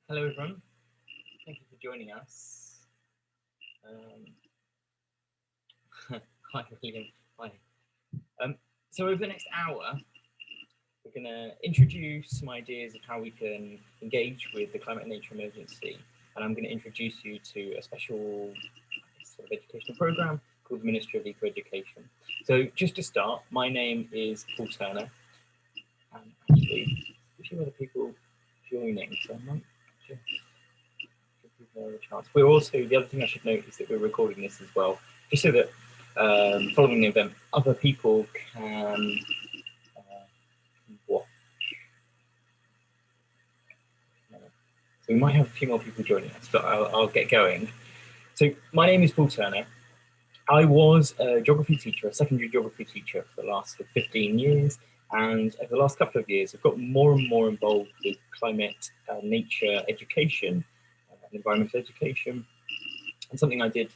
Hello everyone, thank you for joining us. Hi William, hi. So over the next hour, we're going to introduce some ideas of how we can engage with the climate and nature emergency, and I'm going to introduce you to a special sort of educational program called the Ministry of Ecoeducation. So just to start, my name is Paul Turner, and actually a few other people joining, so I might just a chance. We're also, the other thing I should note is that we're recording this as well, just so that following the event, other people can watch. So we might have a few more people joining us, but I'll get going. So my name is Paul Turner. I was a geography teacher, a secondary geography teacher for the last 15 years. And over the last couple of years, I've got more and more involved with climate, nature education, environmental education. And something I did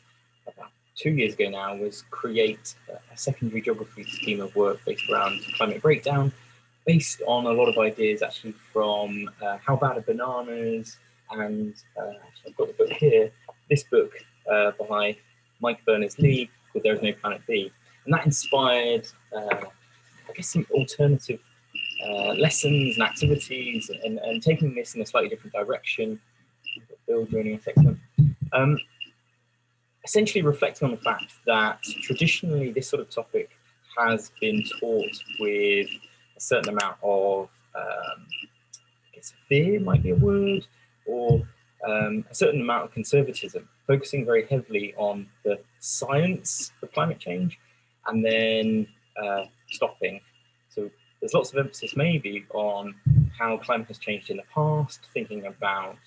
about 2 years ago now was create a secondary geography scheme of work based around climate breakdown, based on a lot of ideas actually from How Bad Are Bananas, and I've got the book here, this book by Mike Berners-Lee called There Is No Planet B. And that inspired, I guess, some alternative lessons and activities, and taking this in a slightly different direction. Bill joining us, excellent. Essentially reflecting on the fact that traditionally this sort of topic has been taught with a certain amount of, I guess fear might be a word, or a certain amount of conservatism, focusing very heavily on the science of climate change, and then stopping. So there's lots of emphasis maybe on how climate has changed in the past, thinking about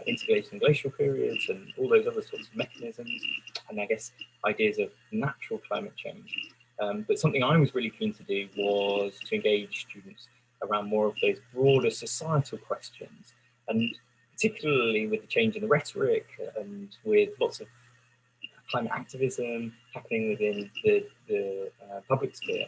interglacial and glacial periods and all those other sorts of mechanisms, and I guess ideas of natural climate change. But something I was really keen to do was to engage students around more of those broader societal questions, and particularly with the change in the rhetoric and with lots of climate activism happening within the public sphere,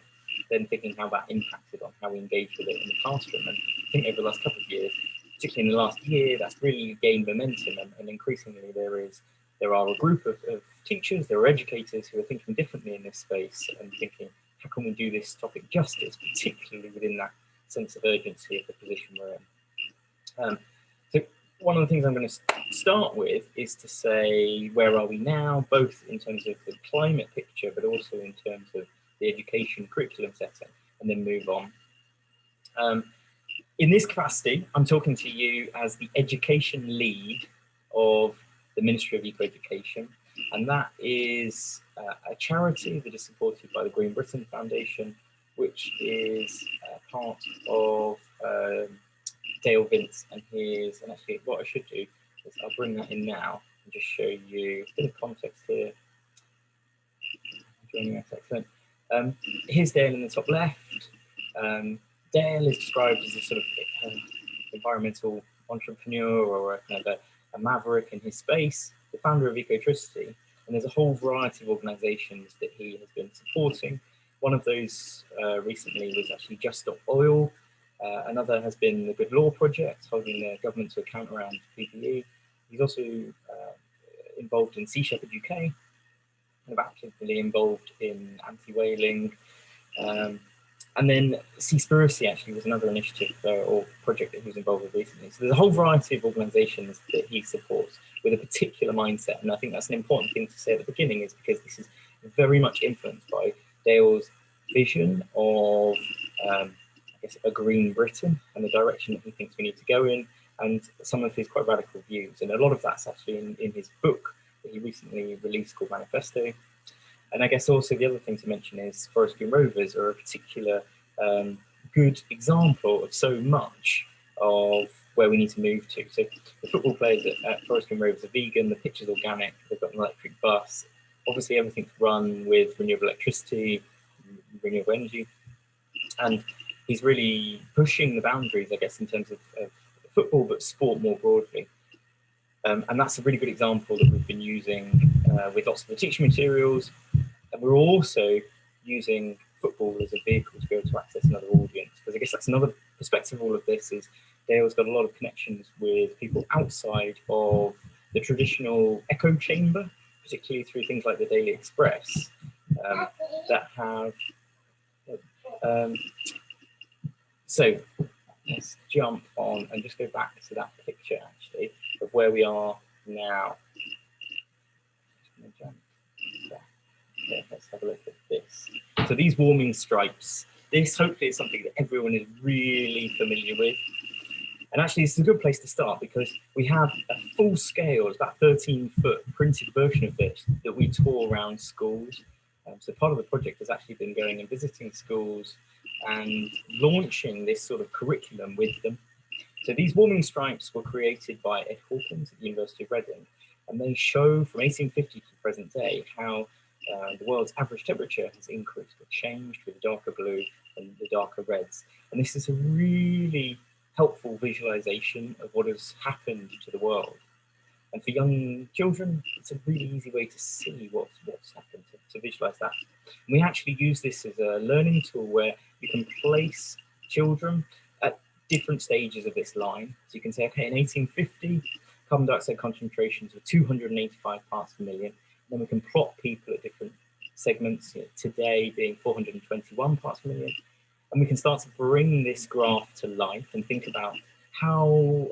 then thinking how that impacted on how we engage with it in the classroom. And I think over the last couple of years, particularly in the last year, that's really gained momentum, and increasingly there are a group of teachers, there are educators who are thinking differently in this space and thinking, how can we do this topic justice, particularly within that sense of urgency of the position we're in. So one of the things I'm going to start with is to say, where are we now, both in terms of the climate picture, but also in terms of the education curriculum setting, and then move on. In this capacity, I'm talking to you as the education lead of the Ministry of Ecoeducation, and that is a charity that is supported by the Green Britain Foundation, which is part of Dale Vince and his, and actually what I should do is I'll bring that in now and just show you a bit of context here. Joining us, excellent. Here's Dale in the top left. Dale is described as a sort of environmental entrepreneur, or kind of a maverick in his space, the founder of Ecotricity, and there's a whole variety of organisations that he has been supporting. One of those recently was actually Just Stop Oil. Another has been the Good Law Project, holding the government to account around PPE. He's also involved in Sea Shepherd UK, kind of actively involved in anti-whaling. And then Seaspiracy actually was another initiative or project that he was involved with recently. So there's a whole variety of organisations that he supports with a particular mindset. And I think that's an important thing to say at the beginning, is because this is very much influenced by Dale's vision of, I guess, a green Britain and the direction that he thinks we need to go in, and some of his quite radical views. And a lot of that's actually in his book that he recently released called Manifesto. And I guess also the other thing to mention is Forest Green Rovers are a particular good example of so much of where we need to move to. So the football players at Forest Green Rovers are vegan, the pitch is organic, they've got an electric bus. Obviously everything's run with renewable electricity, renewable energy. And he's really pushing the boundaries, I guess, in terms of football, but sport more broadly. And that's a really good example that we've been using with lots of the teaching materials. And we're also using football as a vehicle to be able to access another audience, because I guess that's another perspective of all of this is Dale's got a lot of connections with people outside of the traditional echo chamber, particularly through things like the Daily Express, that have. So let's jump on and just go back to that picture actually of where we are now. Okay, let's have a look at this. So these warming stripes, this hopefully is something that everyone is really familiar with. And actually, this is a good place to start because we have a full scale, it's about 13-foot printed version of this that we tour around schools. So part of the project has actually been going and visiting schools and launching this sort of curriculum with them. So these warming stripes were created by Ed Hawkins at the University of Reading, and they show from 1850 to the present day how the world's average temperature has increased or changed with the darker blue and the darker reds. And this is a really helpful visualization of what has happened to the world. And for young children, it's a really easy way to see what's happened, to visualize that. And we actually use this as a learning tool where you can place children at different stages of this line. So you can say, okay, in 1850, carbon dioxide concentrations were 285 parts per million. Then we can plot people at different segments, today being 421 parts per million. And we can start to bring this graph to life and think about how,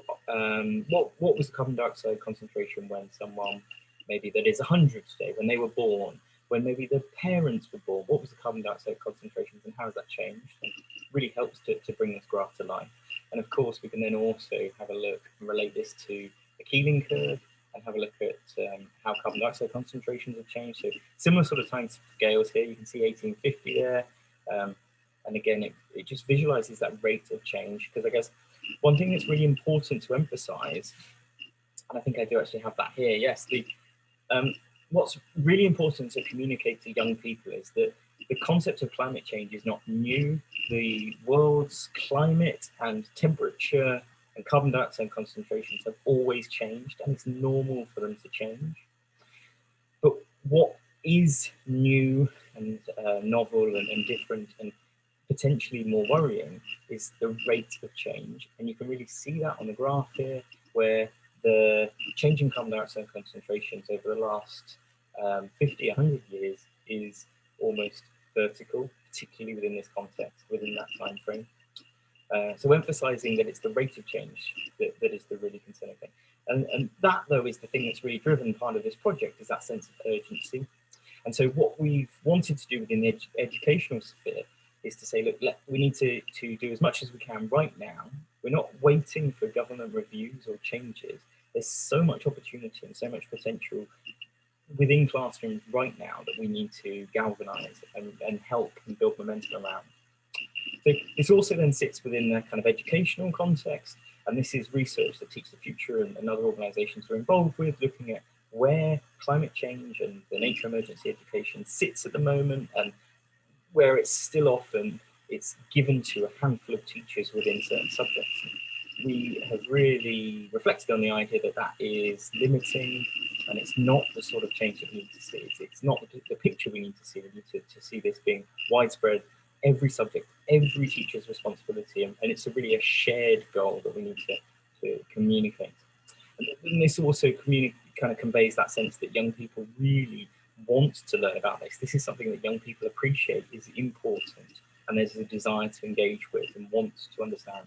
what was the carbon dioxide concentration when someone, maybe that is 100 today, when they were born, when maybe their parents were born, what was the carbon dioxide concentrations and how has that changed? And it really helps to bring this graph to life. And of course, we can then also have a look and relate this to the Keeling curve and have a look at how carbon dioxide concentrations have changed. So similar sort of time scales here, you can see 1850 there. And again, it just visualizes that rate of change, because I guess one thing that's really important to emphasize, and I think I do actually have that here, yes, what's really important to communicate to young people is that the concept of climate change is not new. The world's climate and temperature and carbon dioxide concentrations have always changed, and it's normal for them to change. But what is new and novel and different and potentially more worrying is the rate of change. And you can really see that on the graph here, where the change in carbon dioxide concentrations over the last 50, 100 years is almost vertical, particularly within this context, within that time frame. So emphasizing that it's the rate of change that is the really concerning thing. And that, though, is the thing that's really driven part of this project, is that sense of urgency. And so what we've wanted to do within the educational sphere is to say, look, we need to do as much as we can right now. We're not waiting for government reviews or changes. There's so much opportunity and so much potential within classrooms right now that we need to galvanize and help and build momentum around. So this also then sits within the kind of educational context, and this is research that Teach the Future and other organizations are involved with, looking at where climate change and the nature emergency education sits at the moment, and where it's still often it's given to a handful of teachers within certain subjects. We have really reflected on the idea that that is limiting, and it's not the sort of change that we need to see. It's not the picture we need to see. We need to see this being widespread, every subject, every teacher's responsibility, and it's really a shared goal that we need to communicate. And this also kind of conveys that sense that young people really want to learn about this. This is something that young people appreciate is important, and there's a desire to engage with and want to understand.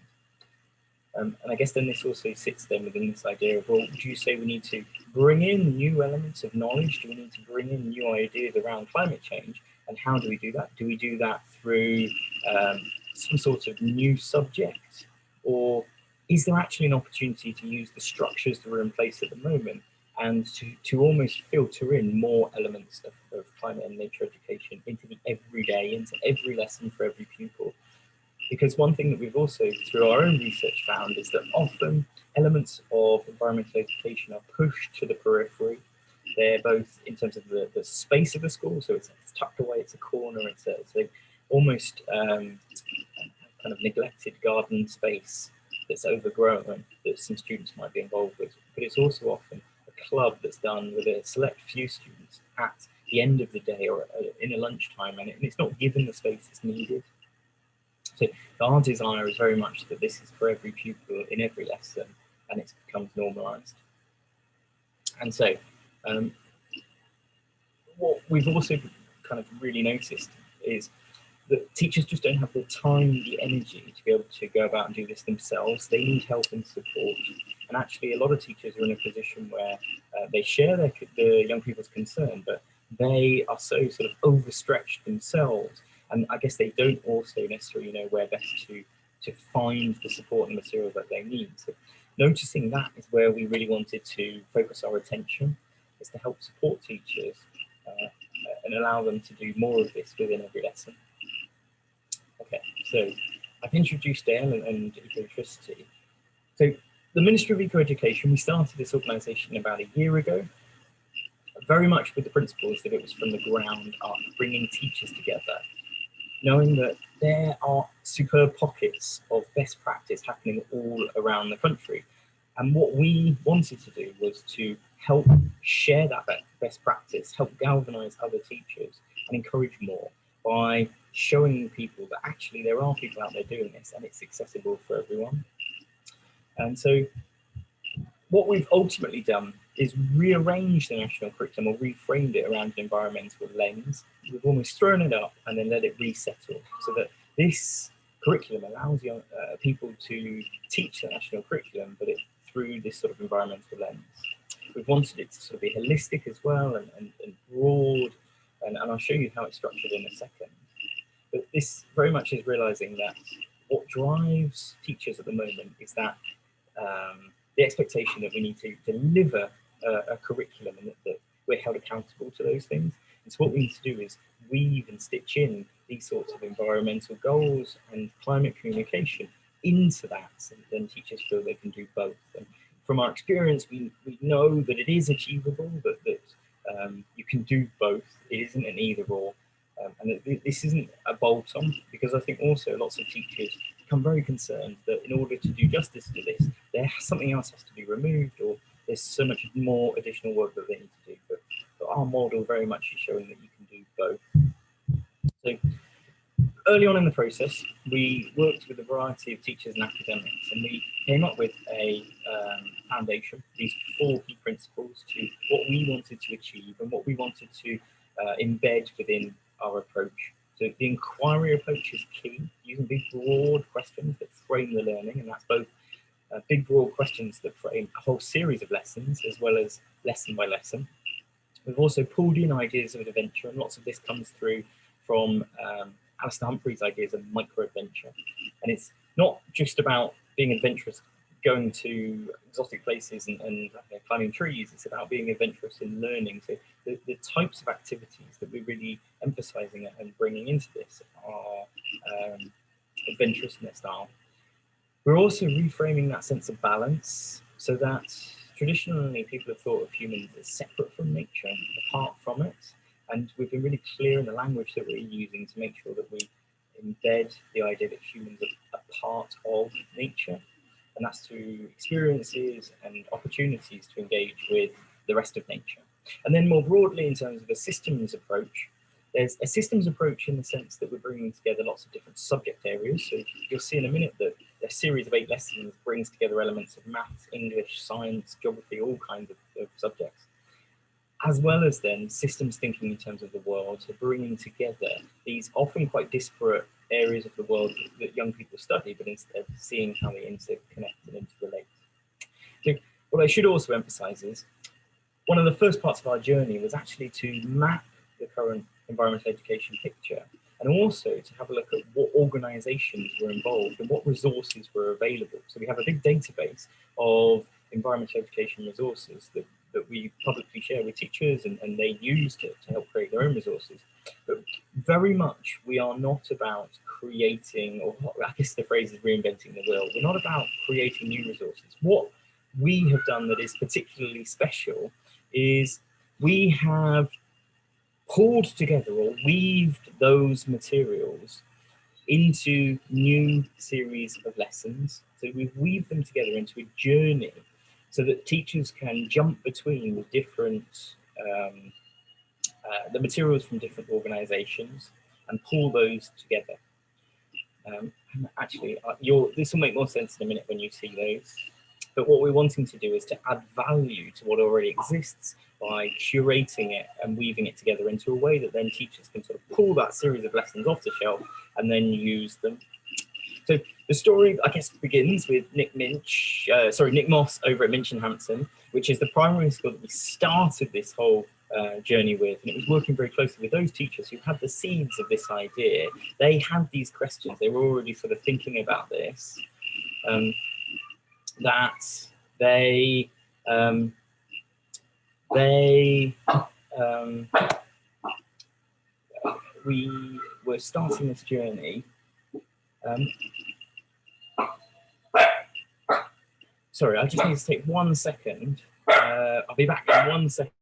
And I guess then this also sits then within this idea of, well, do you say we need to bring in new elements of knowledge? Do we need to bring in new ideas around climate change? And how do we do that? Do we do that through some sort of new subject? Or is there actually an opportunity to use the structures that are in place at the moment and to almost filter in more elements of climate and nature education into the everyday, into every lesson for every pupil? Because one thing that we've also, through our own research, found is that often elements of environmental education are pushed to the periphery. They're both in terms of the space of the school, so it's tucked away, it's a corner, it's a almost kind of neglected garden space that's overgrown that some students might be involved with. But it's also often a club that's done with a select few students at the end of the day or in a lunchtime, and it's not given the space that's needed. So our desire is very much that this is for every pupil in every lesson, and it becomes normalised. And so what we've also kind of really noticed is that teachers just don't have the time, the energy to be able to go about and do this themselves. They need help and support. And actually, a lot of teachers are in a position where they share the young people's concern, but they are so sort of overstretched themselves. And I guess they don't also necessarily know where best to find the support and material that they need. So noticing that is where we really wanted to focus our attention, is to help support teachers and allow them to do more of this within every lesson. Okay, so I've introduced Dale and Ecoelectricity. So the Ministry of Ecoeducation, we started this organisation about a year ago, very much with the principles that it was from the ground up, bringing teachers together, knowing that there are superb pockets of best practice happening all around the country. And what we wanted to do was to help share that best practice, help galvanise other teachers and encourage more by showing people that actually there are people out there doing this and it's accessible for everyone. And so what we've ultimately done is rearrange the national curriculum or reframed it around an environmental lens. We've almost thrown it up and then let it resettle so that this curriculum allows young people to teach the national curriculum, but through this sort of environmental lens. We've wanted it to sort of be holistic as well and broad, and I'll show you how it's structured in a second. But this very much is realising that what drives teachers at the moment is that the expectation that we need to deliver a curriculum and that we're held accountable to those things. And so what we need to do is weave and stitch in these sorts of environmental goals and climate communication into that, so that then teachers feel they can do both. And from our experience, we know that it is achievable, that you can do both. It isn't an either or. And this isn't a bolt-on, because I think also lots of teachers become very concerned that in order to do justice to this, something else has to be removed, or there's so much more additional work that they need to do. But our model very much is showing that you can do both. So early on in the process, we worked with a variety of teachers and academics, and we came up with a foundation, these 4 key principles to what we wanted to achieve and what we wanted to embed within our approach. So the inquiry approach is key, using big broad questions that frame the learning, and that's both big broad questions that frame a whole series of lessons as well as lesson by lesson. We've also pulled in ideas of adventure, and lots of this comes through from Alistair Humphrey's ideas of micro-adventure. And it's not just about being adventurous, going to exotic places and climbing trees. It's about being adventurous in learning. So the types of activities that we're really emphasising and bringing into this are adventurous in their style. We're also reframing that sense of balance, so that traditionally people have thought of humans as separate from nature, apart from it. And we've been really clear in the language that we're using to make sure that we embed the idea that humans are a part of nature. And that's through experiences and opportunities to engage with the rest of nature. And then more broadly, in terms of a systems approach, there's a systems approach in the sense that we're bringing together lots of different subject areas. So you'll see in a minute that a series of 8 lessons brings together elements of maths, English, science, geography, all kinds of subjects, as well as then systems thinking in terms of the world, so bringing together these often quite disparate areas of the world that young people study, but instead seeing how they interconnect and interrelate. So what I should also emphasize is one of the first parts of our journey was actually to map the current environmental education picture, and also to have a look at what organisations were involved and what resources were available. So we have a big database of environmental education resources that we publicly share with teachers, and they use to help create their own resources. But very much we are not about creating, or I guess the phrase is reinventing the wheel. We're not about creating new resources. What we have done that is particularly special is we have pulled together or weaved those materials into new series of lessons. So we've weaved them together into a journey so that teachers can jump between the different the materials from different organisations and pull those together. And actually, this will make more sense in a minute when you see those. But what we're wanting to do is to add value to what already exists by curating it and weaving it together into a way that then teachers can sort of pull that series of lessons off the shelf and then use them. So the story, I guess, begins with Nick Moss over at Minchinhampton, which is the primary school that we started this whole journey with, and it was working very closely with those teachers who had the seeds of this idea. They had these questions, they were already sort of thinking about this, that we were starting this journey. Sorry, I just need to take 1 second. I'll be back in 1 second.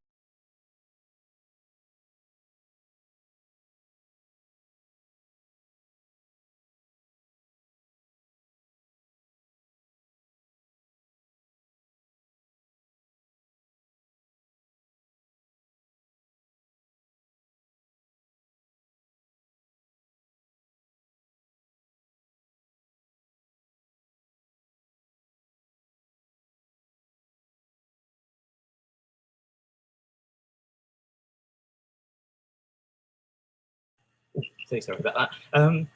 So sorry about that.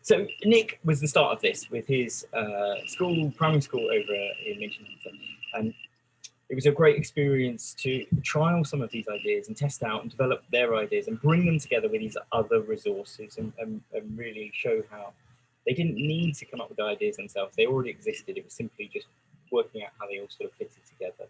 So Nick was the start of this with his primary school over in Minchinhampton, and it was a great experience to trial some of these ideas and test out and develop their ideas and bring them together with these other resources and really show how they didn't need to come up with the ideas themselves. They already existed. It was simply just working out how they all sort of fitted together.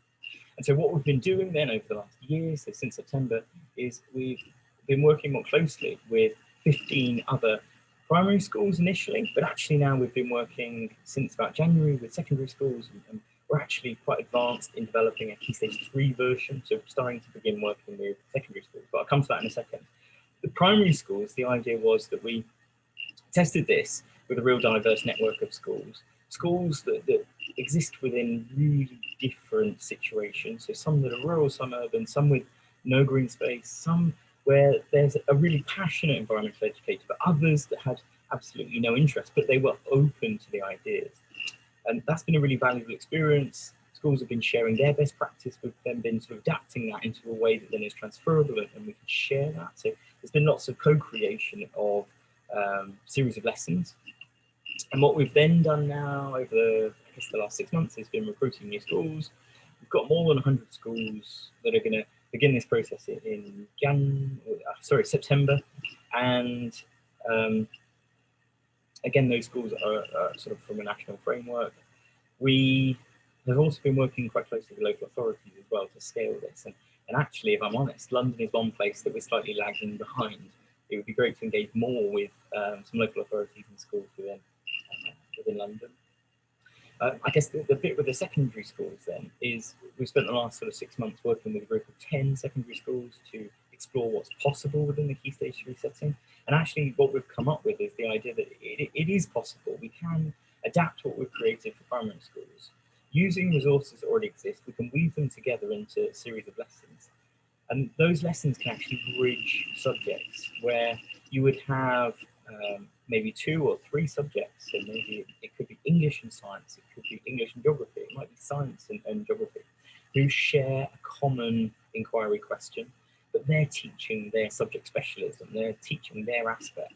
And so what we've been doing then over the last year, so since September, is we've been working more closely with 15 other primary schools initially, but actually now we've been working since about January with secondary schools, and we're actually quite advanced in developing a Key Stage 3 version, so starting to begin working with secondary schools, but I'll come to that in a second. The primary schools, the idea was that we tested this with a real diverse network of schools that exist within really different situations, so some that are rural, some urban, some with no green space, some where there's a really passionate environmental educator, but others that had absolutely no interest, but they were open to the ideas. And that's been a really valuable experience. Schools have been sharing their best practice, we've then been sort of adapting that into a way that then is transferable and we can share that. So there's been lots of co-creation of series of lessons. And what we've then done now over the last 6 months has been recruiting new schools. We've got more than 100 schools that are going to begin this process in September, and again, those schools are sort of from a national framework. We have also been working quite closely with local authorities as well to scale this, and actually, if I'm honest, London is one place that we're slightly lagging behind. It would be great to engage more with some local authorities and schools within London. I guess the bit with the secondary schools then is we've spent the last sort of 6 months working with a group of 10 secondary schools to explore what's possible within the Key Stage 3 setting. And actually what we've come up with is the idea that it is possible. We can adapt what we've created for primary schools. Using resources that already exist, we can weave them together into a series of lessons. And those lessons can actually bridge subjects where you would have maybe 2 or 3 subjects. So maybe it could be English and science, it could be English and geography, it might be science and geography, who share a common inquiry question, but they're teaching their subject specialism, they're teaching their aspect,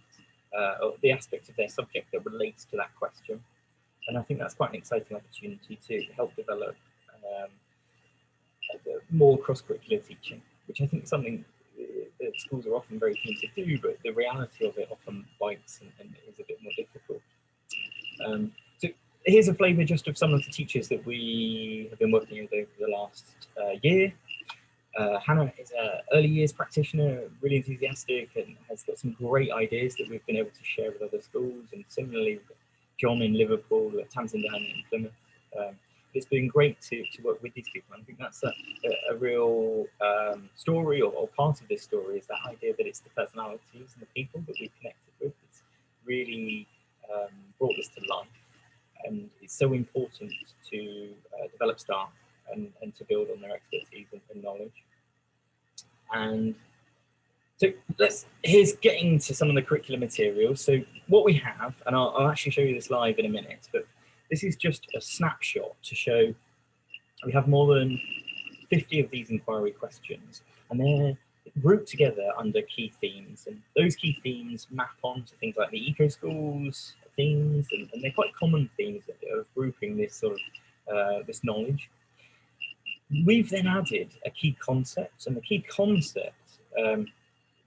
or the aspect of their subject that relates to that question. And I think that's quite an exciting opportunity to help develop more cross-curricular teaching, which I think is something that schools are often very keen to do, but the reality of it often bites and is a bit more difficult. So here's a flavour just of some of the teachers that we have been working with over the last year. Hannah is an early years practitioner, really enthusiastic, and has got some great ideas that we've been able to share with other schools. And similarly, we've got John in Liverpool, Tamsin down in Plymouth. It's been great to work with these people. I think that's a real story, or part of this story is that idea that it's the personalities and the people that we've connected with that's really brought this to life. And it's so important to develop staff and to build on their expertise and knowledge. And so here's getting to some of the curriculum materials. So what we have, and I'll actually show you this live in a minute, but this is just a snapshot to show we have more than 50 of these inquiry questions, and they're grouped together under key themes, and those key themes map onto things like the eco schools themes, and they're quite common themes of grouping this sort of this knowledge. We've then added a key concept, and the key concept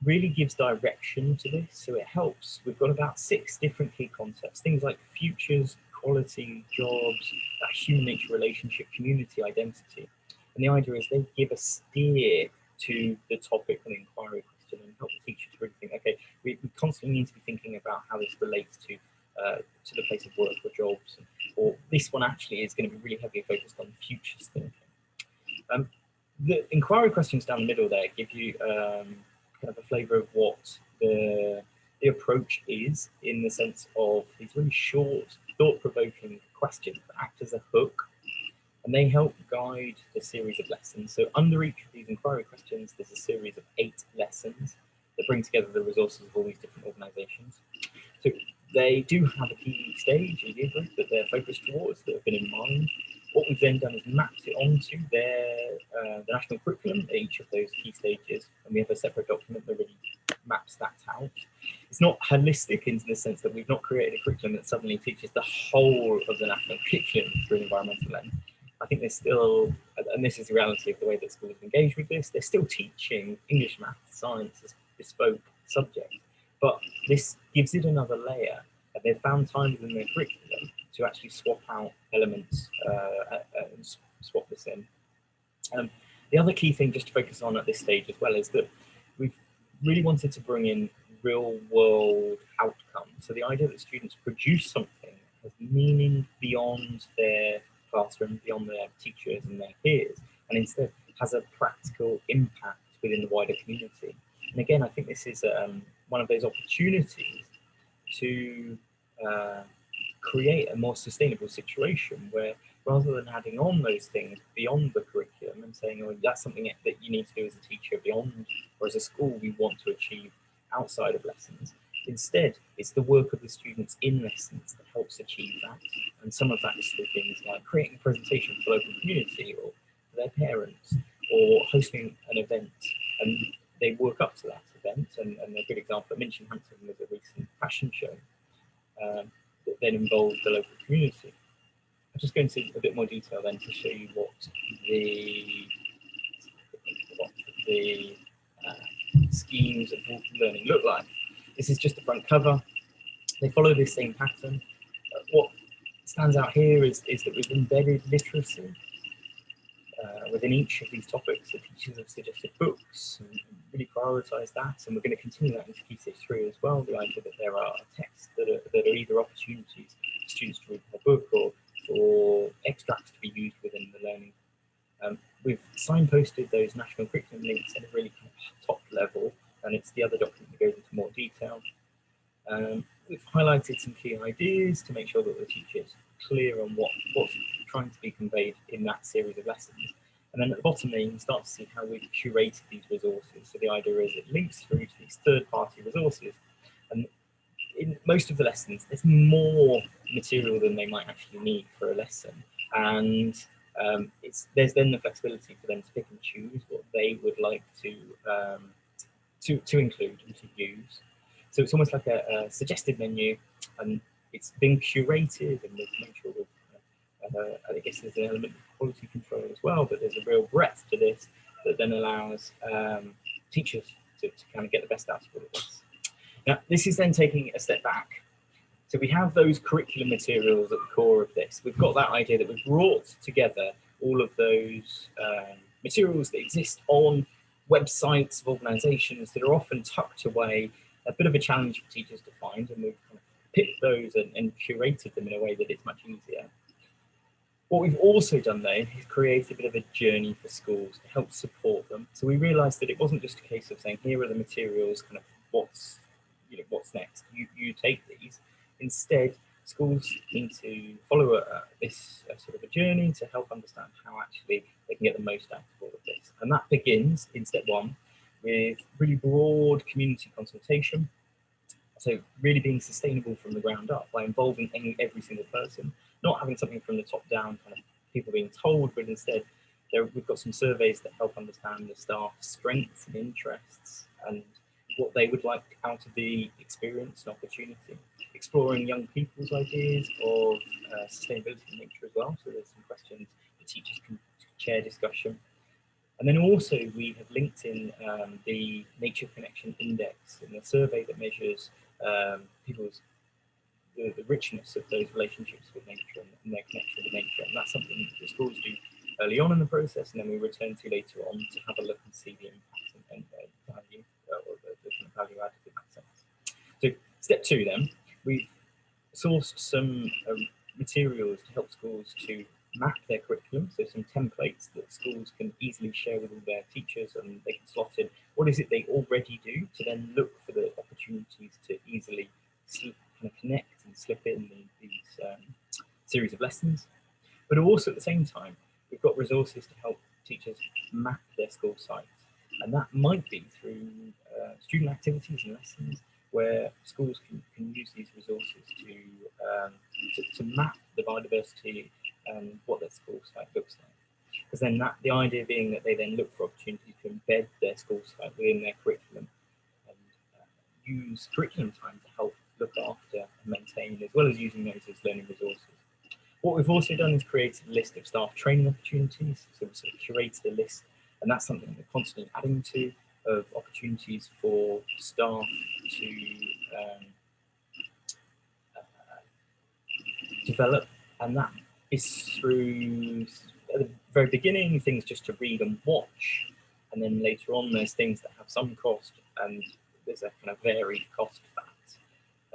really gives direction to this, so it helps. We've got about 6 different key concepts, things like futures, quality, jobs, human nature relationship, community, identity. And the idea is they give a steer to the topic or the inquiry question and help the teacher to really think, okay, we constantly need to be thinking about how this relates to the place of work or jobs, or this one actually is going to be really heavily focused on futures thinking. The inquiry questions down the middle there give you kind of a flavour of what the approach is, in the sense of these really short, thought-provoking questions that act as a hook, and they help guide the series of lessons. So under each of these inquiry questions, there's a series of 8 lessons that bring together the resources of all these different organisations. So they do have a key stage, a year group, that they're focused towards, that have been in mind. What we've then done is mapped it onto the national curriculum at each of those key stages, and we have a separate document that really maps that out. It's not holistic in the sense that we've not created a curriculum that suddenly teaches the whole of the national curriculum through an environmental lens. I think there's still, and this is the reality of the way that schools engage with this, they're still teaching English, maths, science as bespoke subjects, but this gives it another layer, and they've found time within their curriculum to actually swap out elements and swap this in. The other key thing just to focus on at this stage as well is that we've really wanted to bring in real world outcomes. So the idea that students produce something has meaning beyond their classroom, beyond their teachers and their peers, and instead has a practical impact within the wider community. And again, I think this is one of those opportunities to create a more sustainable situation where, rather than adding on those things beyond the curriculum and saying, oh, that's something that you need to do as a teacher beyond, or as a school we want to achieve outside of lessons, instead it's the work of the students in lessons that helps achieve that. And some of that is through things like creating a presentation for the local community or for their parents, or hosting an event, and they work up to that event. And a good example at Minchinhampton was a recent fashion show that then involved the local community. I'll just go into a bit more detail then to show you what the schemes of learning look like. This is just the front cover. They follow this same pattern. What stands out here is that we've embedded literacy within each of these topics. The teachers have suggested books and really prioritise that, and we're going to continue that into Key Stage 3 as well. The idea that there are texts that are either opportunities for students to read a book or extracts to be used within the learning. We've signposted those national curriculum links at a really kind of top level, and it's the other document that goes into more detail. We've highlighted some key ideas to make sure that the teacher is clear on what's trying to be conveyed in that series of lessons. And then at the bottom there, you can start to see how we've curated these resources. So the idea is it links through to these third-party resources. And in most of the lessons, there's more material than they might actually need for a lesson. And there's then the flexibility for them to pick and choose what they would like to include and to use. So it's almost like a suggested menu, and it's been curated, and we've made sure that I guess there's an element of quality control as well, but there's a real breadth to this that then allows teachers to kind of get the best out of all of this. Now, this is then taking a step back. So we have those curriculum materials at the core of this. We've got that idea that we've brought together all of those materials that exist on websites of organisations that are often tucked away, a bit of a challenge for teachers to find, and we've kind of picked those and curated them in a way that it's much easier. What we've also done though is create a bit of a journey for schools to help support them. So we realised that it wasn't just a case of saying, here are the materials, kind of what's next, you take these. Instead, schools need to follow this sort of a journey to help understand how actually they can get the most out of all of this. And that begins in step 1 with really broad community consultation. So really being sustainable from the ground up by involving every single person, not having something from the top down, kind of people being told, but instead we've got some surveys that help understand the staff's strengths and interests and what they would like out of the experience and opportunity. Exploring young people's ideas of sustainability in nature as well. So there's some questions the teachers can share discussion. And then also we have linked in the Nature Connection Index and the survey that measures people's the richness of those relationships with nature and their connection with nature. And that's something that the schools do early on in the process, and then we return to later on to have a look and see the impact and value, or the kind of value added in that sense. So step 2 then, we've sourced some materials to help schools to map their curriculum, so some templates that schools can easily share with all their teachers, and they can slot in what is it they already do to then look for the opportunities to easily kind of connect and slip in these series of lessons. But also at the same time, we've got resources to help teachers map their school sites, and that might be through student activities and lessons where schools can use these resources to map the biodiversity and what their school site looks like. Because then the idea being that they then look for opportunities to embed their school site within their curriculum and use curriculum time to help look after and maintain, as well as using those as learning resources. What we've also done is created a list of staff training opportunities. So we've sort of curated a list, and that's something that we're constantly adding to, of opportunities for staff to develop, and that is through, at the very beginning, things just to read and watch, and then later on there's things that have some cost, and there's a kind of varied cost to that.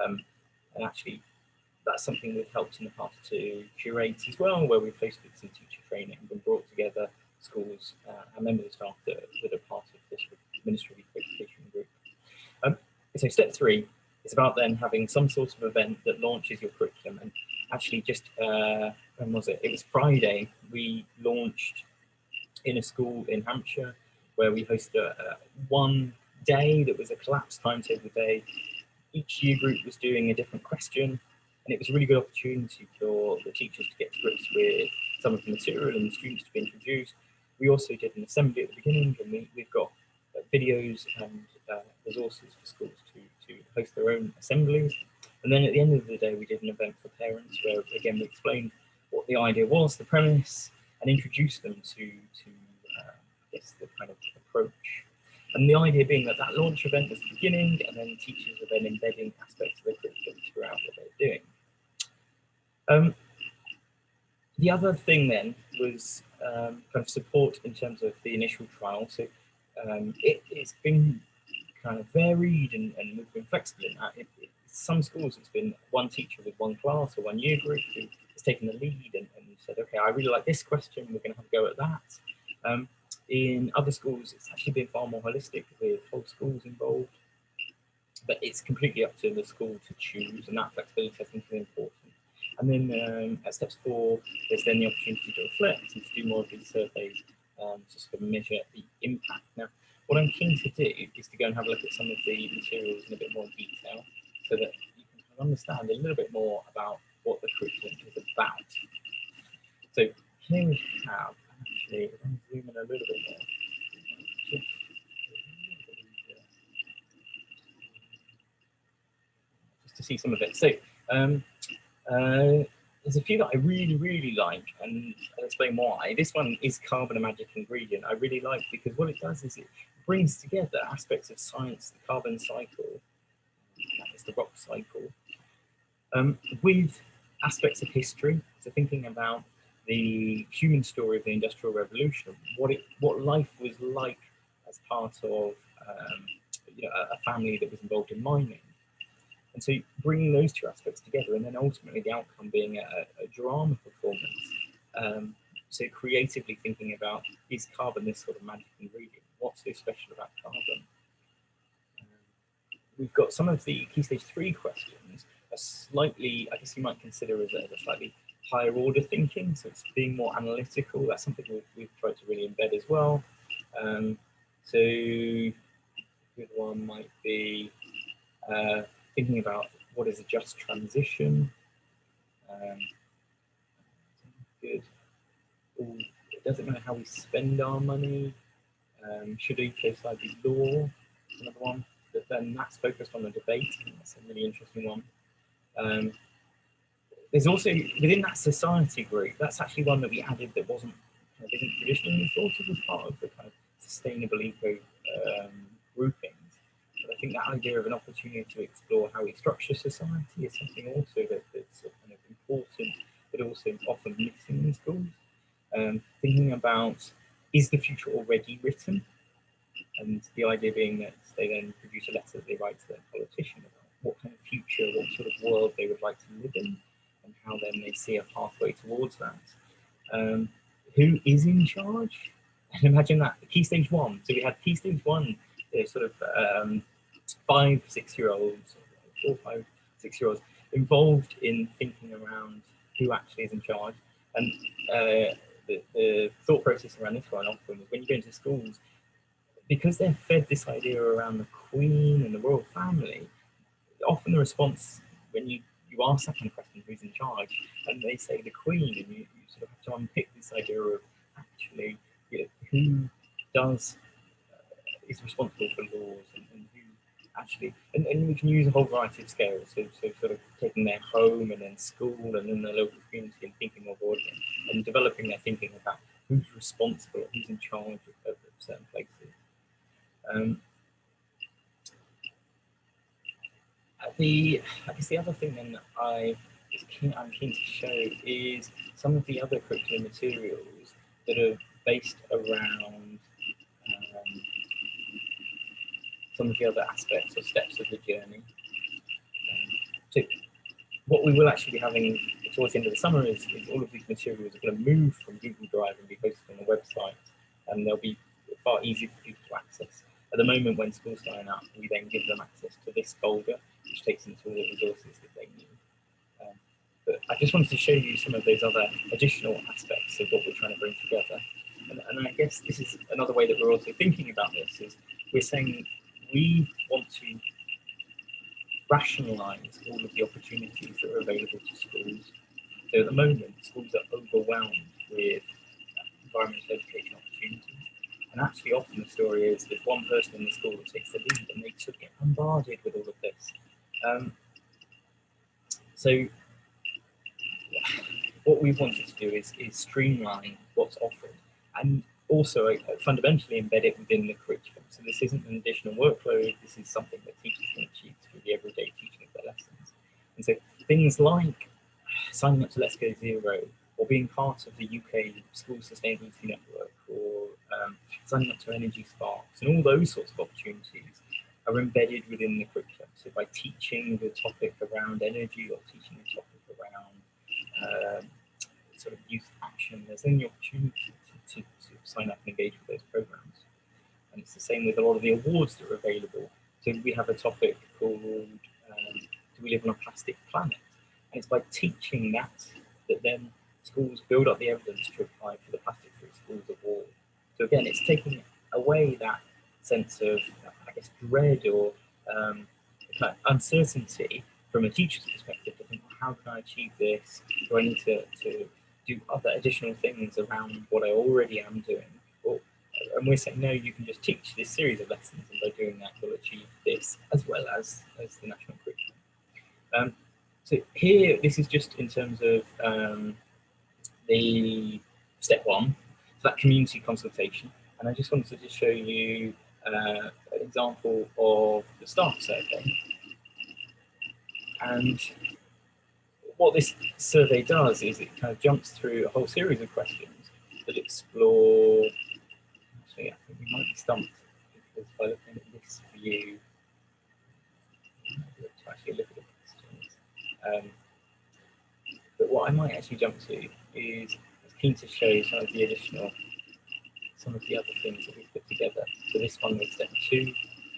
And actually, that's something we've helped in the past to curate as well, where we've hosted some teacher training and brought together schools and members of staff that are part of this Ministry of Ecoeducation group. So step 3 is about then having some sort of event that launches your curriculum. And actually just, when was it? It was Friday, we launched in a school in Hampshire where we hosted one day that was a collapsed timetable day. Each year group was doing a different question, and it was a really good opportunity for the teachers to get to grips with some of the material and the students to be introduced. We also did an assembly at the beginning, and we've got videos and resources for schools to host their own assemblies. And then at the end of the day, we did an event for parents where, again, we explained what the idea was, the premise, and introduced them to I guess, the kind of approach. And the idea being that launch event was the beginning, and then teachers are then embedding aspects of their curriculum throughout what they're doing. The other thing then was kind of support in terms of the initial trial. So it's been kind of varied, and we've been flexible in that. Some schools it's been one teacher with one class or one year group who has taken the lead and said, okay, I really like this question, we're going to have a go at that. In other schools, it's actually been far more holistic with whole schools involved, but it's completely up to the school to choose, and that flexibility I think is important. And then at steps 4, there's then the opportunity to reflect and to do more of these surveys to sort of measure the impact. Now, what I'm keen to do is to go and have a look at some of the materials in a bit more detail so that you can understand a little bit more about what the curriculum is about. So here we have, actually, if I zoom in a little bit more, just to see some of it. So there's a few that I really, really like, and I'll explain why. This one is Carbon, a Magic Ingredient. I really like because what it does is it brings together aspects of science, the carbon cycle, that is the rock cycle, with aspects of history. So thinking about the human story of the Industrial Revolution, what life was like as part of a family that was involved in mining. And so bringing those two aspects together, and then ultimately the outcome being a drama performance. So creatively thinking about, is carbon this sort of magic ingredient? What's so special about carbon? We've got some of the Key Stage 3 questions are slightly, I guess you might consider as a slightly higher order thinking. So it's being more analytical. That's something we've tried to really embed as well. So a good one might be thinking about what is a just transition. Good. Ooh, does it matter how we spend our money? Should ecocide be law? Another one. But then that's focused on the debate. And that's a really interesting one. There's also, within that society group, that's actually one that we added that wasn't isn't traditionally thought of as part of the kind of sustainable eco groupings. But I think that idea of an opportunity to explore how we structure society is something also that's kind of important, but also often missing in schools. Thinking about, is the future already written? And the idea being that they then produce a letter that they write to their politician about what kind of future, what sort of world they would like to live in, and how then they see a pathway towards that. Who is in charge? And imagine that, key stage one. So we had key stage one, sort of 5, 6-year-olds, 4, 5, 6-year-olds involved in thinking around who actually is in charge. And the thought process around this one often, when you go into schools, because they're fed this idea around the Queen and the royal family, often the response when you ask that kind of question, who's in charge, and they say the Queen, and you sort of have to unpick this idea of actually, who does is responsible for laws, and who actually, and we can use a whole variety of scales, so sort of taking their home and then school and then their local community and thinking more broadly, and developing their thinking about who's responsible, who's in charge of certain places. I guess the other thing then I'm keen to show is some of the other curriculum materials that are based around some of the other aspects or steps of the journey. So what we will actually be having towards the end of the summer is all of these materials are going to move from Google Drive and be posted on the website, and they'll be far easier for people to access. At the moment, when schools sign up, we then give them access to this folder, which takes them to all the resources that they need. But I just wanted to show you some of those other additional aspects of what we're trying to bring together. And I guess this is another way that we're also thinking about this, is we're saying we want to rationalise all of the opportunities that are available to schools. So at the moment, schools are overwhelmed with environmental education opportunities. And actually often the story is there's one person in the school that takes the lead and they sort of get bombarded with all of this. So what we've wanted to do is streamline what's offered and also fundamentally embed it within the curriculum. So this isn't an additional workload, this is something that teachers can achieve through the everyday teaching of their lessons. And so things like signing up to Let's Go Zero, or being part of the UK School Sustainability Network, or signing up to Energy Sparks, and all those sorts of opportunities are embedded within the curriculum. So by teaching the topic around energy, or teaching the topic around sort of youth action, there's then the opportunity to sign up and engage with those programs. And it's the same with a lot of the awards that are available. So we have a topic called Do We Live on a Plastic Planet? And it's by teaching that then schools build up the evidence to apply for the Plastic Free Schools Award. So again, it's taking away that sense of, I guess, dread or kind of uncertainty from a teacher's perspective to think, how can I achieve this? Do I need to do other additional things around what I already am doing? And we're saying, no, you can just teach this series of lessons, and by doing that, you'll achieve this as well as the national curriculum. So here, this is just in terms of the step one, so that community consultation. And I just wanted to just show you an example of the staff survey. And what this survey does is it kind of jumps through a whole series of questions that explore, actually I think we might be stumped, because by looking at this view, to actually look at the questions. But what I might actually jump to is, I was keen to show some of the other things that we've put together. So this one was step 2,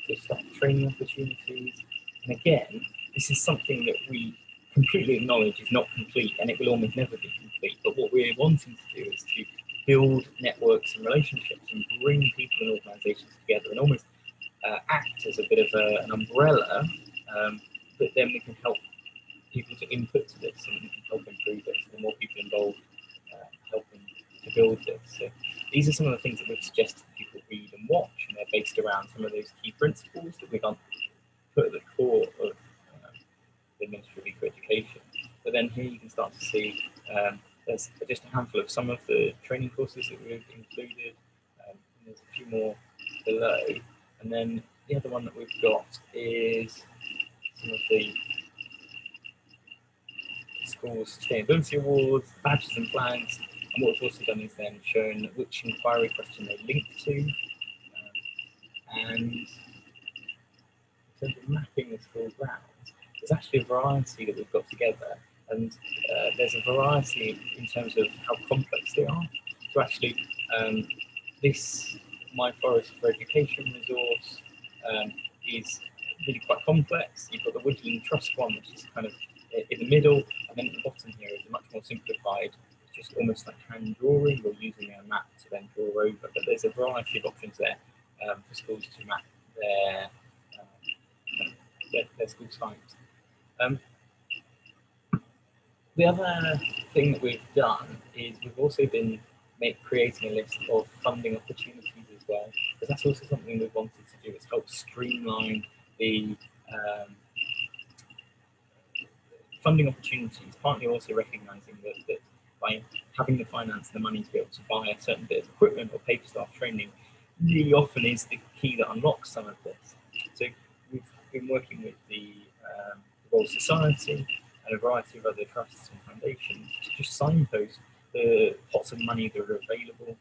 so staff training opportunities. And again, this is something that we completely acknowledge is not complete, and it will almost never be complete. But what we're wanting to do is to build networks and relationships and bring people and organisations together and almost act as a bit of an umbrella, but then we can help people to input to this and we can help improve it. So the more people involved, helping to build this. So these are some of the things that we've suggested people read and watch, and they're based around some of those key principles that we've put at the core of the Ministry of Ecoeducation. But then here you can start to see there's just a handful of some of the training courses that we've included. And there's a few more below. And then the other one that we've got is some of the schools' sustainability awards, badges and flags. And what we've also done is then shown which inquiry question they link to. And in terms of mapping the school grounds, there's actually a variety that we've got together. And there's a variety in terms of how complex they are. So actually, this My Forest for Education resource is really quite complex. You've got the Woodland Trust one, which is kind of in the middle, and then at the bottom here is a much more simplified, just almost like hand drawing or using a map to then draw over. But there's a variety of options there for schools to map their school site. The other thing that we've done is we've also been creating a list of funding opportunities as well, because that's also something we wanted to do, is help streamline the funding opportunities, partly also recognising that by having the finance and the money to be able to buy a certain bit of equipment or pay for staff training really often is the key that unlocks some of this. So we've been working with the Royal Society and a variety of other trusts and foundations to just signpost the pots of money that are available.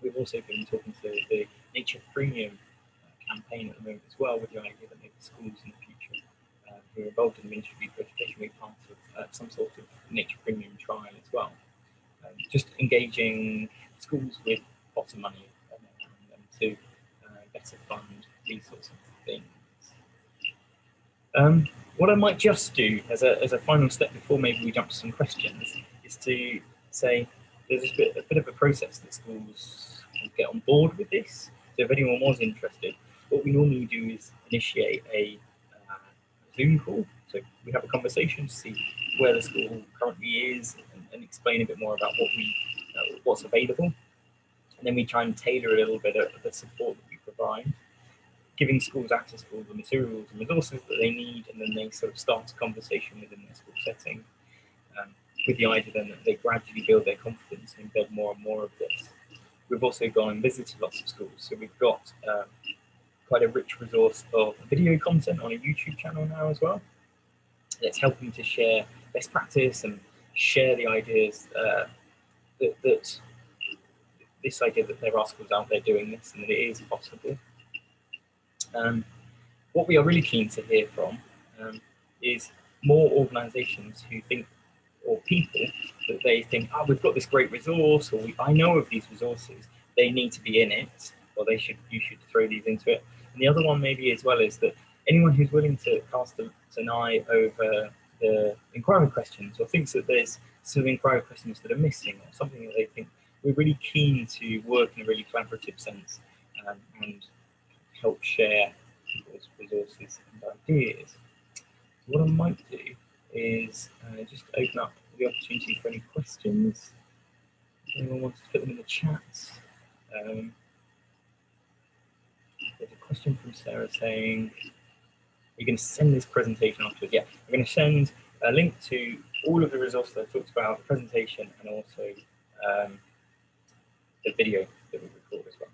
We've also been talking to the Nature Premium campaign at the moment as well, with the idea that maybe schools in the future who are involved in the Ministry of Ecoeducation will be part of some sort of Nature Premium trial as well. Just engaging schools with pots of money to better fund these sorts of things. What I might just do as a final step before maybe we jump to some questions is to say there's a bit of a process that schools can get on board with this. So if anyone was interested, what we normally do is initiate a Zoom call. So we have a conversation to see where the school currently is and explain a bit more about what's available. And then we try and tailor a little bit of the support that we provide, giving schools access to all the materials and resources that they need, and then they sort of start a conversation within their school setting, with the idea then that they gradually build their confidence and embed more and more of this. We've also gone and visited lots of schools, so we've got quite a rich resource of video content on a YouTube channel now as well. That's helping to share best practice and share the ideas that this idea that there are schools out there doing this and that it is possible. What we are really keen to hear from is more organisations who think, or people that they think, oh, we've got this great resource, or I know of these resources, they need to be in it, or you should throw these into it. And the other one maybe as well is that anyone who's willing to cast an eye over the inquiry questions, or thinks that there's some inquiry questions that are missing, or something that they think we're really keen to work in a really collaborative sense and help share people's resources and ideas. So what I might do is just open up the opportunity for any questions. If anyone wants to put them in the chat. There's a question from Sarah saying, you're going to send this presentation afterwards. Yeah, I'm going to send a link to all of the resources that I talked about, the presentation, and also the video that we record as well.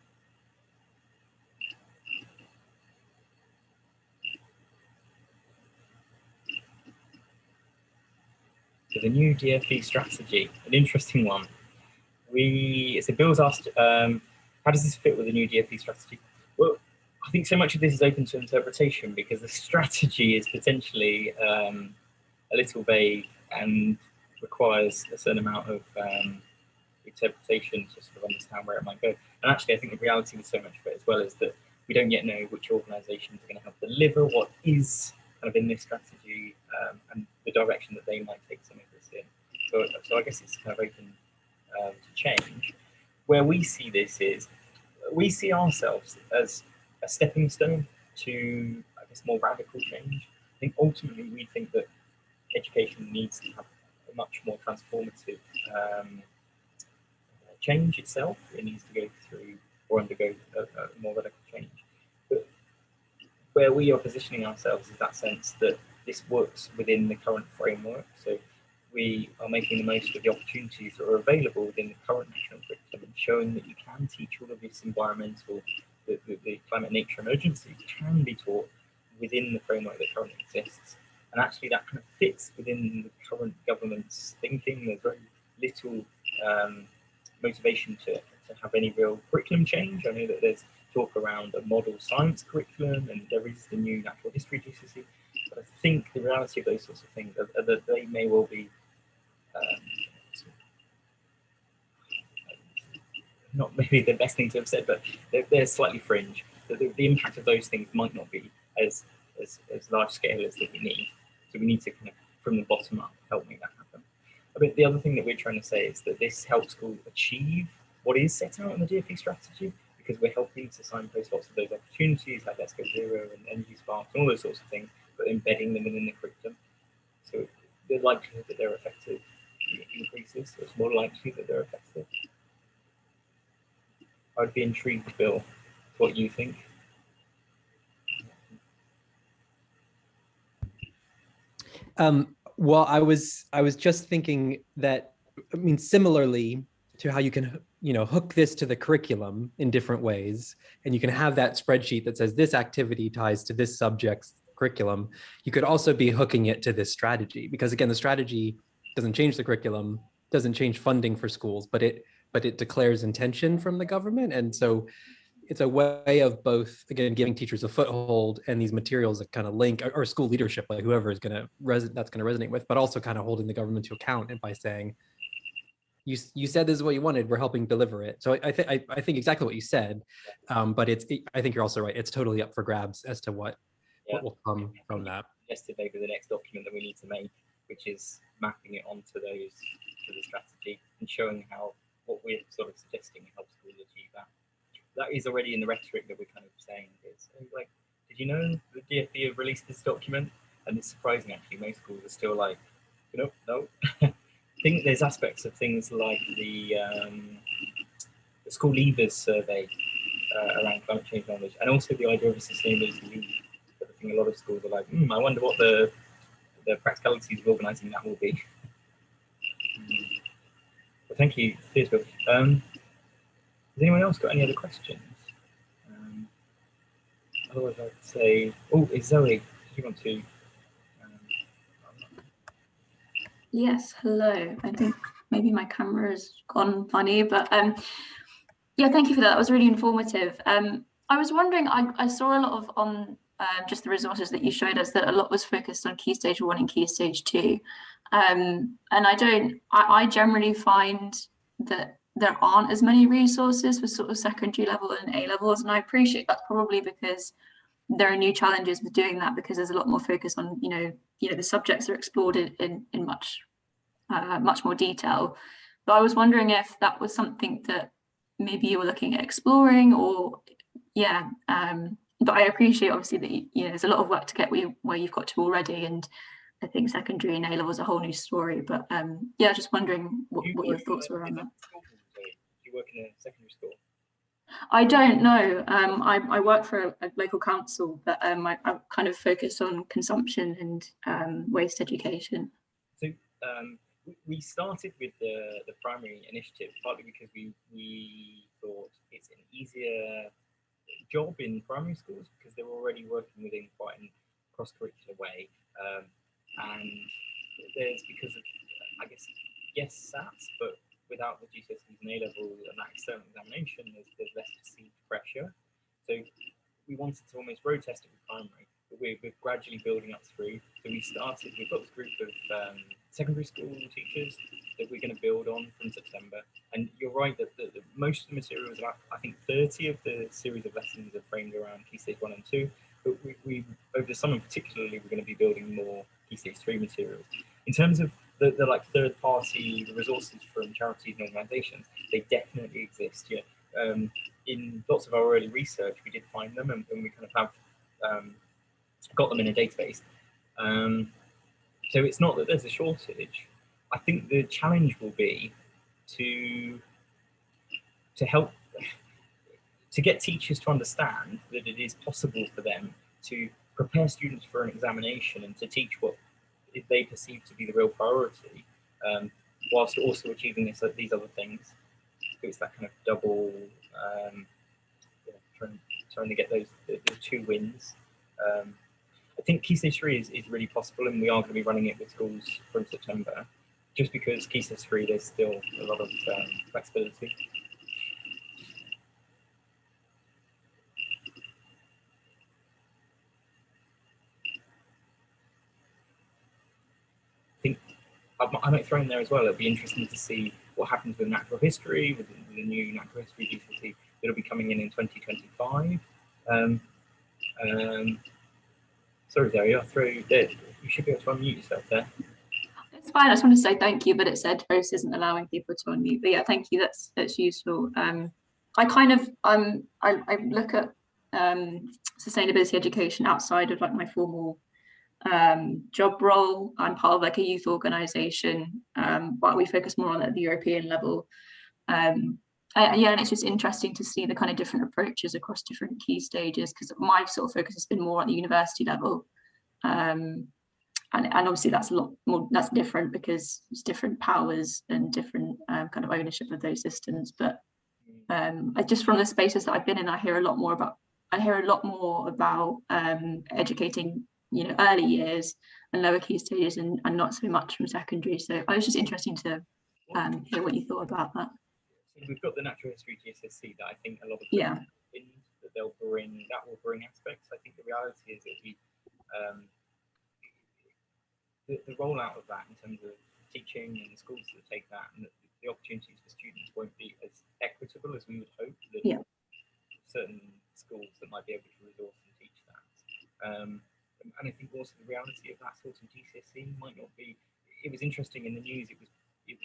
So the new DFE strategy, an interesting one. So Bill's asked, how does this fit with the new DFE strategy? Well, I think so much of this is open to interpretation because the strategy is potentially a little vague and requires a certain amount of interpretation to sort of understand where it might go. And actually, I think the reality with so much of it as well is that we don't yet know which organisations are going to help deliver what is kind of in this strategy and the direction that they might take some of this in. So I guess it's kind of open to change. Where we see this is, we see ourselves as a stepping stone to, I guess, more radical change. think ultimately we think that education needs to have a much more transformative change itself. It needs to go through or undergo a more radical change. But where we are positioning ourselves is that sense that this works within the current framework. So we are making the most of the opportunities that are available within the current national curriculum and showing that you can teach all of this environmental, the climate nature emergency can be taught within the framework that currently exists. And actually that kind of fits within the current government's thinking. There's very little motivation to have any real curriculum change. I know that there's talk around a model science curriculum and there is the new natural history GCSE, but I think the reality of those sorts of things are that they may well be not maybe the best thing to have said, but they're slightly fringe. The impact of those things might not be as large scale as that we need. So we need to kind of, from the bottom up, help make that happen. I mean, the other thing that we're trying to say is that this helps schools achieve what is set out in the DfE strategy, because we're helping to signpost lots of those opportunities like Let's Go Zero and Energy Sparks and all those sorts of things, but embedding them within the curriculum. So the likelihood that they're effective increases, so it's more likely that they're effective. I'd be intrigued, Bill, to what you think. Well, I was just thinking that, I mean, similarly to how you can, hook this to the curriculum in different ways, and you can have that spreadsheet that says this activity ties to this subject's curriculum, you could also be hooking it to this strategy, because again, the strategy doesn't change the curriculum, doesn't change funding for schools, but it declares intention from the government. And so it's a way of both, again, giving teachers a foothold and these materials that kind of link, or school leadership, like whoever is going to resonate with, but also kind of holding the government to account and by saying, you said this is what you wanted, we're helping deliver it. So I think exactly what you said, but I think you're also right. It's totally up for grabs as to what will come from that. Yesterday, the next document that we need to make, which is mapping it onto to the strategy and showing how what we're sort of suggesting helps schools achieve that. That is already in the rhetoric that we're kind of saying. Is like, did you know the DfE have released this document? And it's surprising actually, most schools are still like, no. I think there's aspects of things like the school leavers survey around climate change knowledge, and also the idea of a sustainability lead. I think a lot of schools are like, I wonder what the practicalities of organising that will be. Well, thank you. Cheers, Bill. Has anyone else got any other questions? Otherwise, I'd say, is Zoe? Do you want to? Yes, hello. I think maybe my camera has gone funny, but yeah, thank you for that. That was really informative. I was wondering, I saw a lot of on just the resources that you showed us that a lot was focused on Key Stage 1 and Key Stage 2. And I generally find that there aren't as many resources for sort of secondary level and A levels, and I appreciate that probably because there are new challenges with doing that, because there's a lot more focus on, the subjects are explored in much more detail. But I was wondering if that was something that maybe you were looking at exploring, or but I appreciate obviously that there's a lot of work to get where you've got to already, and I think secondary and A level is a whole new story. But just wondering what your thoughts were on that. Do you work in a secondary school? I don't know. I work for a local council, but I'm kind of focused on consumption and waste education. So we started with the primary initiative partly because we thought it's an easier job in primary schools because they're already working within quite a cross-curricular way, and there's because of yes SATs, but without the GCSEs and A-level and that external examination, there's less perceived pressure. So we wanted to almost road test it with primary, but we're gradually building up through. So we started, we've got this group of secondary school teachers that we're going to build on from September. And you're right that most of the materials, about I think 30 of the series of lessons are framed around Key Stage 1 and 2. But we over the summer particularly, we're going to be building more Key Stage 3 materials. In terms of the like third-party resources from charities and organisations, they definitely exist. Yeah, in lots of our early research, we did find them, and we kind of have got them in a database. So it's not that there's a shortage. I think the challenge will be to help to get teachers to understand that it is possible for them to prepare students for an examination and to teach what they perceive to be the real priority, whilst also achieving these other things. So it's that kind of double, trying to get those two wins. I think Key Stage 3 is really possible, and we are going to be running it with schools from September, just because Key Stage 3 there's still a lot of flexibility. I think I might throw in there as well, it'll be interesting to see what happens with natural history, with the new natural history GCSE that'll be coming in 2025. Sorry, Zoe, I'll throw you there. You should be able to unmute yourself there. It's fine. I just want to say thank you, but it said host isn't allowing people to unmute. But yeah, thank you. That's useful. I kind of I look at sustainability education outside of like my formal job role. I'm part of like a youth organisation, but we focus more on at the European level. Yeah, and it's just interesting to see the kind of different approaches across different key stages, because my sort of focus has been more at the university level. And obviously that's a lot more, that's different because it's different powers and different kind of ownership of those systems. But I just, from the spaces that I've been in, I hear a lot more about educating, you know, early years and lower key stages, and not so much from secondary. So it was just interesting to hear what you thought about that. We've got the natural history GCSE that I think a lot of that will bring aspects. I think the reality is it'll be the rollout of that in terms of teaching and schools that take that, and the opportunities for students won't be as equitable as we would hope. That certain schools that might be able to resource and teach that. And I think also the reality of that sort of GCSE might not be. It was interesting in the news. It was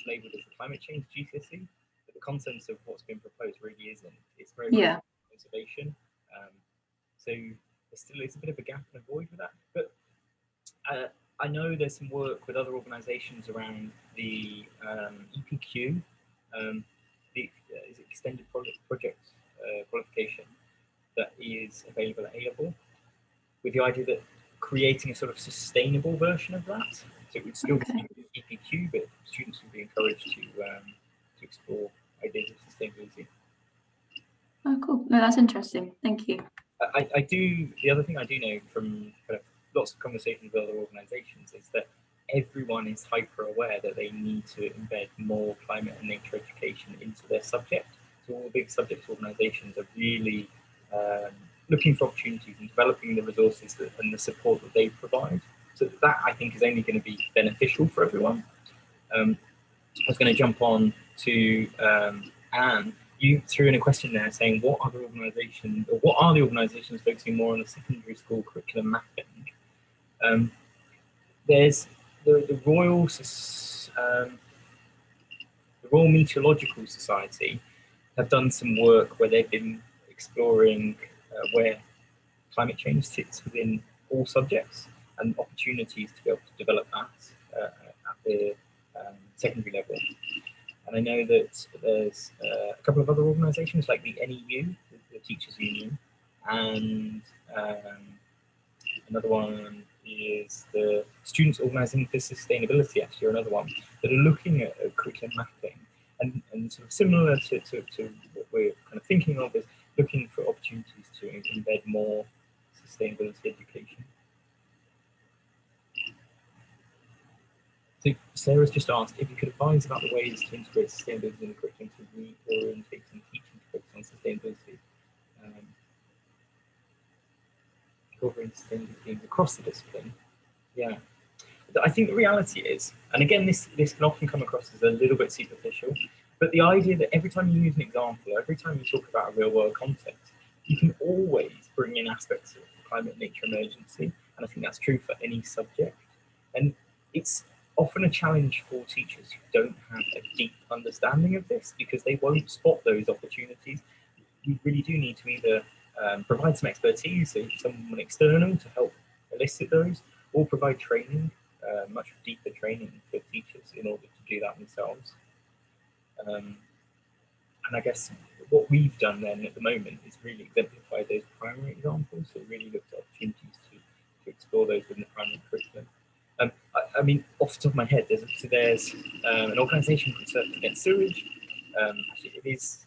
labelled as the climate change GCSE, but the contents of what's been proposed really isn't. It's very much conservation. So there still is a bit of a gap and a void with that. But I know there's some work with other organisations around the EPQ, the extended project qualification that is available at A-level, with the idea that creating a sort of sustainable version of that. So it would still be EPQ, but students would be encouraged to explore ideas of sustainability. Oh, cool. No, that's interesting. Thank you. I do. The other thing I do know from kind of lots of conversations with other organisations is that everyone is hyper aware that they need to embed more climate and nature education into their subject. So all the big subject organisations are really looking for opportunities and developing the resources and the support that they provide. So that I think is only going to be beneficial for everyone. I was going to jump on to Anne. You threw in a question there saying what other organisations, or what are the organisations focusing more on the secondary school curriculum mapping? There's the Royal Meteorological Society have done some work where they've been exploring where climate change sits within all subjects and opportunities to be able to develop that at the secondary level. And I know that there's a couple of other organisations like the NEU, the Teachers Union, and another one is the Students Organising for Sustainability, actually, or another one, that are looking at curriculum mapping. And sort of similar to what we're kind of thinking of is looking for opportunities to embed more sustainability education. So Sarah's just asked if you could advise about the ways to integrate sustainability in the curriculum to reorientate some teaching to focus on sustainability, incorporating sustainability themes across the discipline. Yeah, I think the reality is, and again, this can often come across as a little bit superficial, but the idea that every time you use an example, every time you talk about a real world context, you can always bring in aspects of climate, nature, emergency, and I think that's true for any subject. And it's often a challenge for teachers who don't have a deep understanding of this because they won't spot those opportunities. You really do need to either provide some expertise, so someone external to help elicit those, or provide training, much deeper training for teachers in order to do that themselves. And I guess what we've done then at the moment is really exemplify those primary examples. So really looked at opportunities to explore those within the primary curriculum. I mean, off the top of my head, there's an organisation called Surfers Against Sewage. Actually, it is,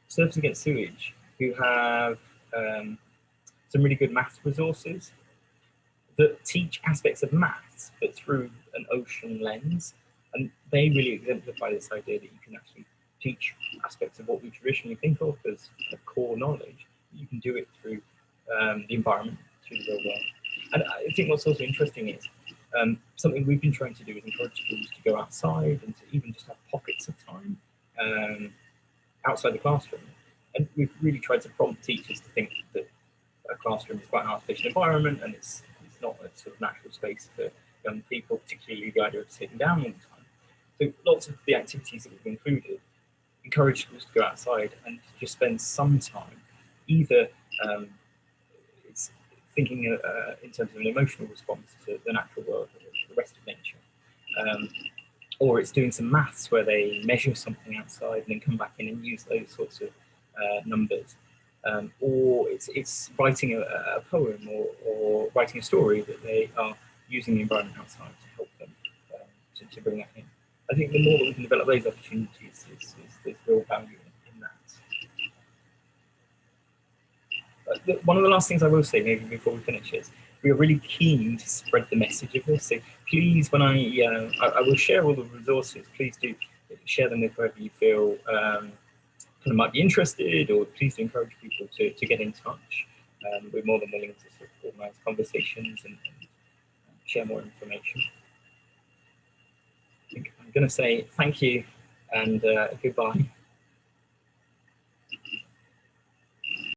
Surfers Against Sewage, who have some really good maths resources that teach aspects of maths, but through an ocean lens. And they really exemplify this idea that you can actually teach aspects of what we traditionally think of as a core knowledge. You can do it through the environment, through the real world. And I think what's also interesting is something we've been trying to do is encourage schools to go outside and to even just have pockets of time outside the classroom. And we've really tried to prompt teachers to think that a classroom is quite an artificial environment, and it's not a sort of natural space for young people, particularly the idea of sitting down all the time. So lots of the activities that we've included encourage schools to go outside and just spend some time, either it's thinking in terms of an emotional response to the natural world, or the rest of nature, or it's doing some maths where they measure something outside and then come back in and use those sorts of numbers, or it's writing a poem or writing a story that they are using the environment outside to help them to bring that in. I think the more that we can develop those opportunities, there's real value in that. One of the last things I will say, maybe before we finish, is we are really keen to spread the message of this. So please, when I will share all the resources, please do share them with whoever you feel kind of might be interested, or please do encourage people to get in touch. We're more than willing to sort of organise conversations and share more information. I think I'm going to say thank you and goodbye.